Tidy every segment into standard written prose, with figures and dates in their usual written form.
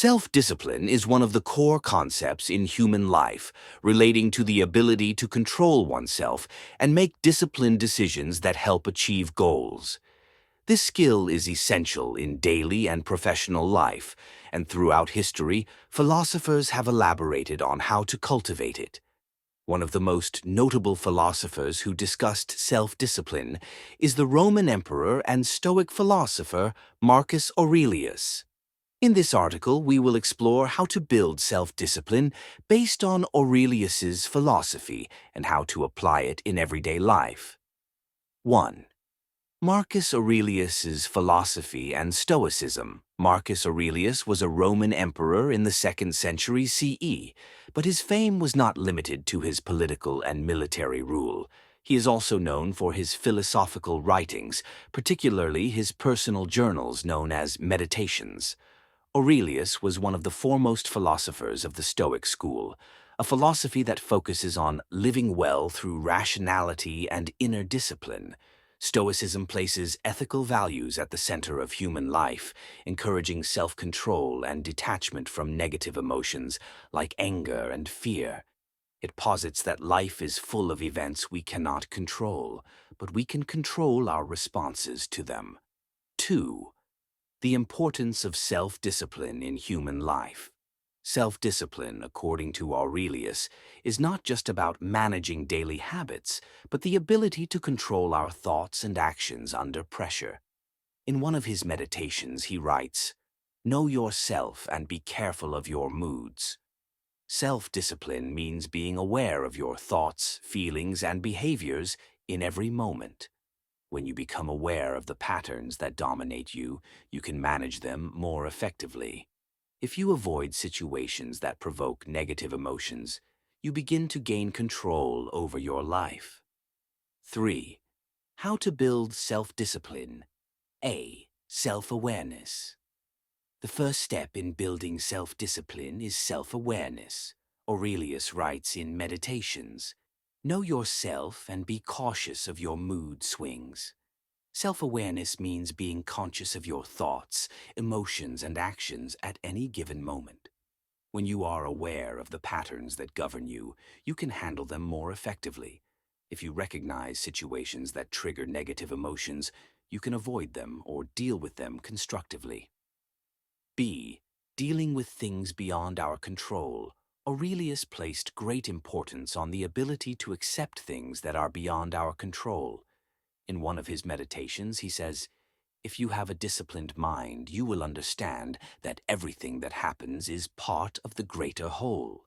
Self-discipline is one of the core concepts in human life, relating to the ability to control oneself and make disciplined decisions that help achieve goals. This skill is essential in daily and professional life, and throughout history, philosophers have elaborated on how to cultivate it. One of the most notable philosophers who discussed self-discipline is the Roman emperor and Stoic philosopher Marcus Aurelius. In this article, we will explore how to build self-discipline based on Aurelius's philosophy and how to apply it in everyday life. 1. Marcus Aurelius's philosophy and Stoicism. Marcus Aurelius was a Roman emperor in the 2nd century CE, but his fame was not limited to his political and military rule. He is also known for his philosophical writings, particularly his personal journals known as meditations. Aurelius was one of the foremost philosophers of the Stoic school, a philosophy that focuses on living well through rationality and inner discipline. Stoicism places ethical values at the center of human life, encouraging self-control and detachment from negative emotions like anger and fear. It posits that life is full of events we cannot control, but we can control our responses to them. 2. The importance of self-discipline in human life. Self-discipline, according to Aurelius, is not just about managing daily habits, but the ability to control our thoughts and actions under pressure. In one of his meditations, he writes, "Know yourself and be careful of your moods." Self-discipline means being aware of your thoughts, feelings, and behaviors in every moment. When you become aware of the patterns that dominate you, you can manage them more effectively. If you avoid situations that provoke negative emotions, you begin to gain control over your life. 3. How to build self-discipline. A. Self-awareness. The first step in building self-discipline is self-awareness. Aurelius writes in Meditations, "Know yourself and be cautious of your mood swings." Self-awareness means being conscious of your thoughts, emotions, and actions at any given moment. When you are aware of the patterns that govern you, you can handle them more effectively. If you recognize situations that trigger negative emotions, you can avoid them or deal with them constructively. B. Dealing with things beyond our control. Aurelius placed great importance on the ability to accept things that are beyond our control. In one of his meditations, he says, "If you have a disciplined mind, you will understand that everything that happens is part of the greater whole."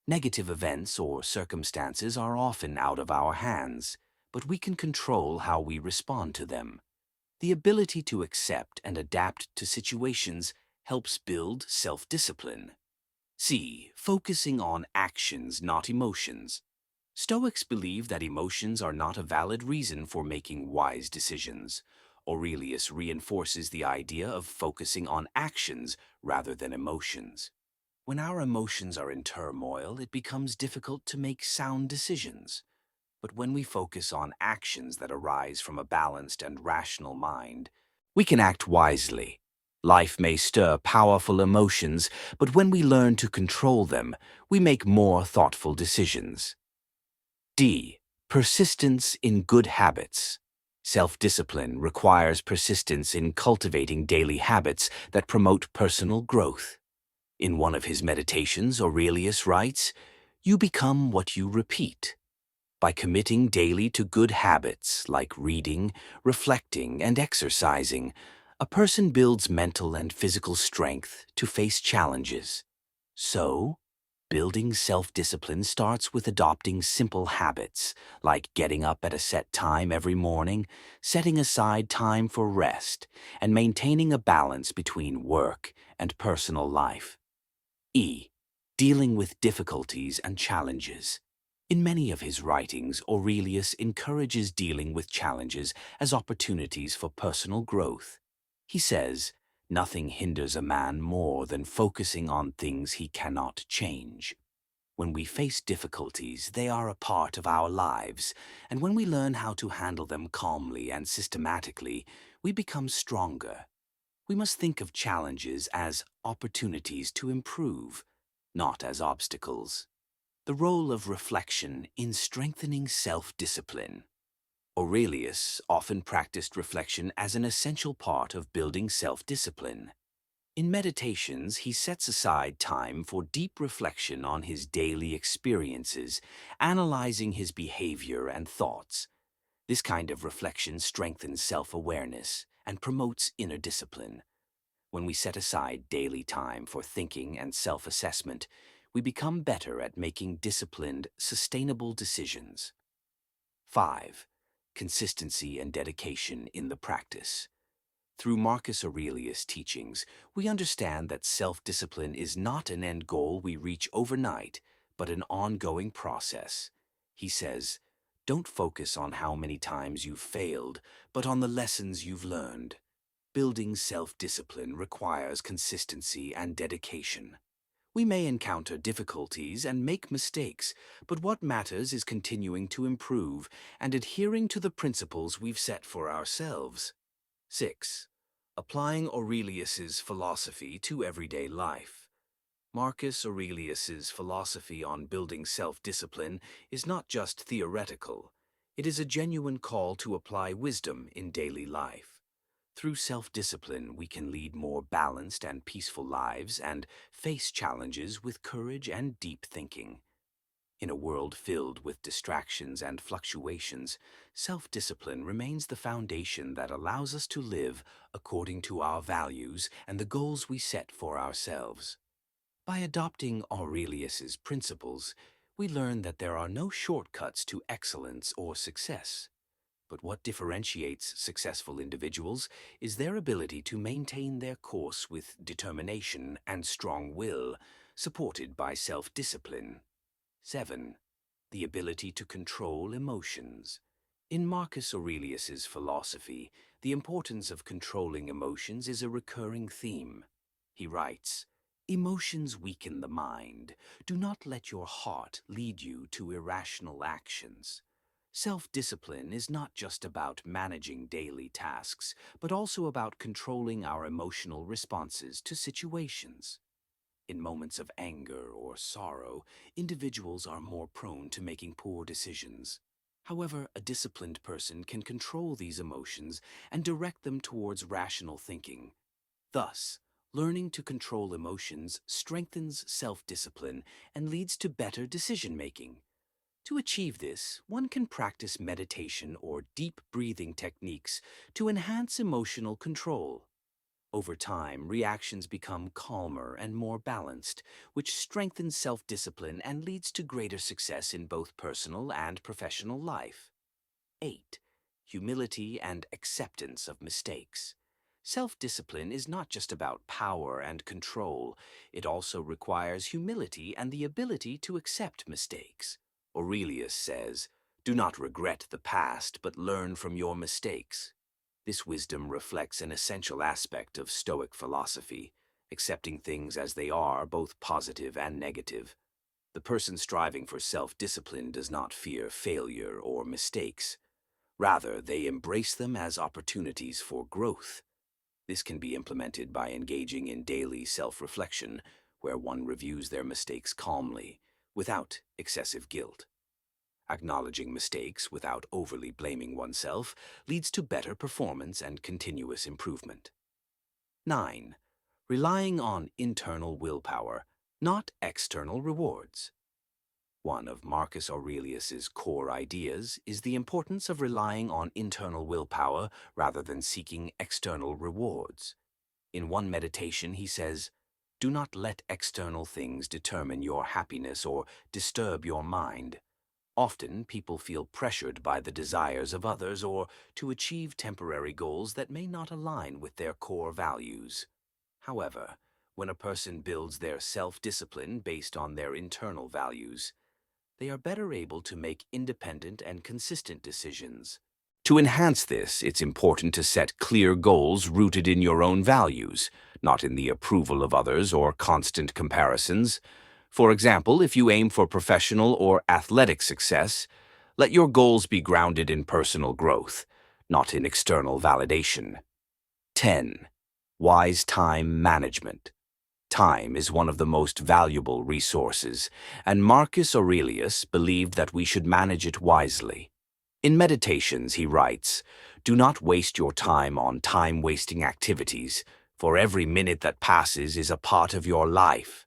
Negative events or circumstances are often out of our hands, but we can control how we respond to them. The ability to accept and adapt to situations helps build self-discipline. C. Focusing on actions, not emotions. Stoics believe that emotions are not a valid reason for making wise decisions. Aurelius reinforces the idea of focusing on actions rather than emotions. When our emotions are in turmoil, it becomes difficult to make sound decisions. But when we focus on actions that arise from a balanced and rational mind, we can act wisely. Life may stir powerful emotions, but when we learn to control them, we make more thoughtful decisions. D. Persistence in good habits. Self-discipline requires persistence in cultivating daily habits that promote personal growth. In one of his meditations, Aurelius writes, "You become what you repeat." By committing daily to good habits like reading, reflecting, and exercising, a person builds mental and physical strength to face challenges. So, building self-discipline starts with adopting simple habits, like getting up at a set time every morning, setting aside time for rest, and maintaining a balance between work and personal life. E. Dealing with difficulties and challenges. In many of his writings, Aurelius encourages dealing with challenges as opportunities for personal growth. He says, "Nothing hinders a man more than focusing on things he cannot change." When we face difficulties, they are a part of our lives, and when we learn how to handle them calmly and systematically, we become stronger. We must think of challenges as opportunities to improve, not as obstacles. The role of reflection in strengthening self-discipline. Aurelius often practiced reflection as an essential part of building self-discipline. In meditations, he sets aside time for deep reflection on his daily experiences, analyzing his behavior and thoughts. This kind of reflection strengthens self-awareness and promotes inner discipline. When we set aside daily time for thinking and self-assessment, we become better at making disciplined, sustainable decisions. 5. Consistency and dedication in the practice. Through Marcus Aurelius' teachings, we understand that self-discipline is not an end goal we reach overnight, but an ongoing process. He says, "Don't focus on how many times you've failed, but on the lessons you've learned." Building self-discipline requires consistency and dedication. We may encounter difficulties and make mistakes, but what matters is continuing to improve and adhering to the principles we've set for ourselves. 6. Applying Aurelius's philosophy to everyday life. Marcus Aurelius's philosophy on building self-discipline is not just theoretical. It is a genuine call to apply wisdom in daily life. Through self-discipline, we can lead more balanced and peaceful lives and face challenges with courage and deep thinking. In a world filled with distractions and fluctuations, self-discipline remains the foundation that allows us to live according to our values and the goals we set for ourselves. By adopting Aurelius's principles, we learn that there are no shortcuts to excellence or success. But what differentiates successful individuals is their ability to maintain their course with determination and strong will, supported by self-discipline. 7. The ability to control emotions. In Marcus Aurelius's philosophy, the importance of controlling emotions is a recurring theme. He writes, "Emotions weaken the mind. Do not let your heart lead you to irrational actions." Self-discipline is not just about managing daily tasks, but also about controlling our emotional responses to situations. In moments of anger or sorrow, individuals are more prone to making poor decisions. However, a disciplined person can control these emotions and direct them towards rational thinking. Thus, learning to control emotions strengthens self-discipline and leads to better decision-making. To achieve this, one can practice meditation or deep breathing techniques to enhance emotional control. Over time, reactions become calmer and more balanced, which strengthens self-discipline and leads to greater success in both personal and professional life. 8. Humility and acceptance of mistakes. Self-discipline is not just about power and control. It also requires humility and the ability to accept mistakes. Aurelius says, "Do not regret the past, but learn from your mistakes." This wisdom reflects an essential aspect of Stoic philosophy, accepting things as they are, both positive and negative. The person striving for self-discipline does not fear failure or mistakes. Rather, they embrace them as opportunities for growth. This can be implemented by engaging in daily self-reflection, where one reviews their mistakes calmly, without excessive guilt. Acknowledging mistakes without overly blaming oneself leads to better performance and continuous improvement. 9. Relying on internal willpower, not external rewards. One of Marcus Aurelius's core ideas is the importance of relying on internal willpower rather than seeking external rewards. In one meditation, he says, "Do not let external things determine your happiness or disturb your mind." Often, people feel pressured by the desires of others or to achieve temporary goals that may not align with their core values. However, when a person builds their self-discipline based on their internal values, they are better able to make independent and consistent decisions. To enhance this, it's important to set clear goals rooted in your own values, not in the approval of others or constant comparisons. For example, if you aim for professional or athletic success, let your goals be grounded in personal growth, not in external validation. 10. Wise time management. Time is one of the most valuable resources, and Marcus Aurelius believed that we should manage it wisely. In Meditations, he writes, "Do not waste your time on time-wasting activities, for every minute that passes is a part of your life."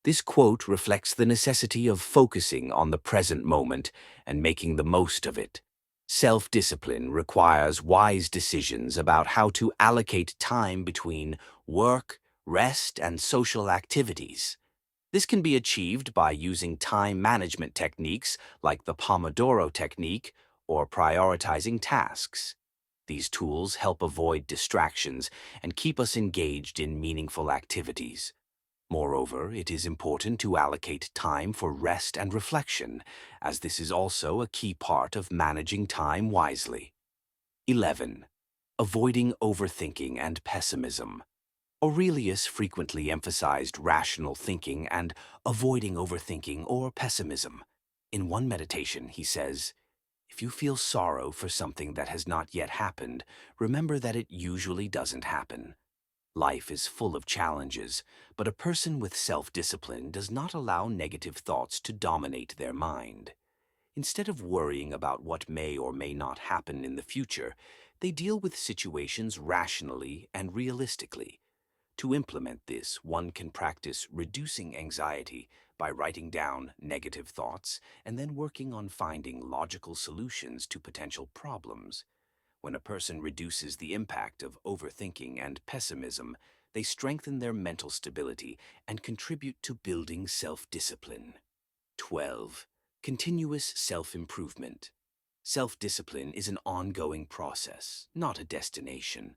This quote reflects the necessity of focusing on the present moment and making the most of it. Self-discipline requires wise decisions about how to allocate time between work, rest, and social activities. This can be achieved by using time management techniques like the Pomodoro technique or prioritizing tasks. These tools help avoid distractions and keep us engaged in meaningful activities. Moreover, it is important to allocate time for rest and reflection, as this is also a key part of managing time wisely. 11. Avoiding overthinking and pessimism. Aurelius frequently emphasized rational thinking and avoiding overthinking or pessimism. In one meditation, he says, "If you feel sorrow for something that has not yet happened, remember that it usually doesn't happen." Life is full of challenges, but a person with self-discipline does not allow negative thoughts to dominate their mind. Instead of worrying about what may or may not happen in the future, they deal with situations rationally and realistically. To implement this, one can practice reducing anxiety by writing down negative thoughts and then working on finding logical solutions to potential problems. When a person reduces the impact of overthinking and pessimism, they strengthen their mental stability and contribute to building self-discipline. 12. Continuous self-improvement. Self-discipline is an ongoing process, not a destination.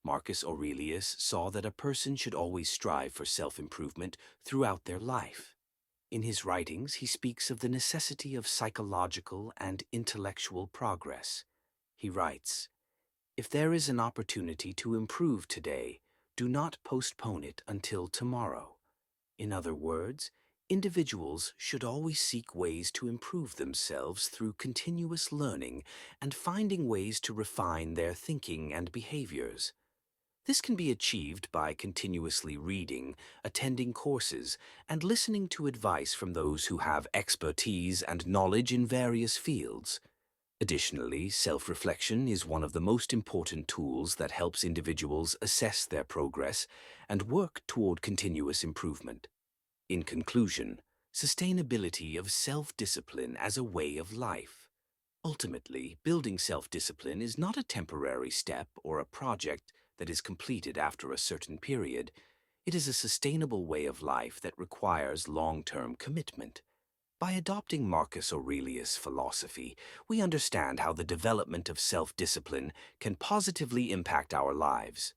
Marcus Aurelius saw that a person should always strive for self-improvement throughout their life. In his writings, he speaks of the necessity of psychological and intellectual progress. He writes, "If there is an opportunity to improve today, do not postpone it until tomorrow." In other words, individuals should always seek ways to improve themselves through continuous learning and finding ways to refine their thinking and behaviors. This can be achieved by continuously reading, attending courses, and listening to advice from those who have expertise and knowledge in various fields. Additionally, self-reflection is one of the most important tools that helps individuals assess their progress and work toward continuous improvement. In conclusion, sustainability of self-discipline as a way of life. Ultimately, building self-discipline is not a temporary step or a project that is completed after a certain period. It is a sustainable way of life that requires long-term commitment. By adopting Marcus Aurelius' philosophy, we understand how the development of self-discipline can positively impact our lives.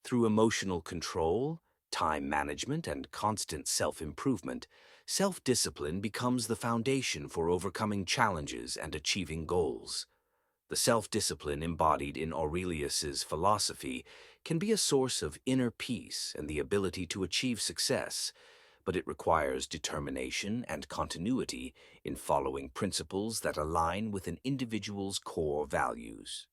Through emotional control, time management, and constant self-improvement, self-discipline becomes the foundation for overcoming challenges and achieving goals. The self-discipline embodied in Aurelius's philosophy can be a source of inner peace and the ability to achieve success, but it requires determination and continuity in following principles that align with an individual's core values.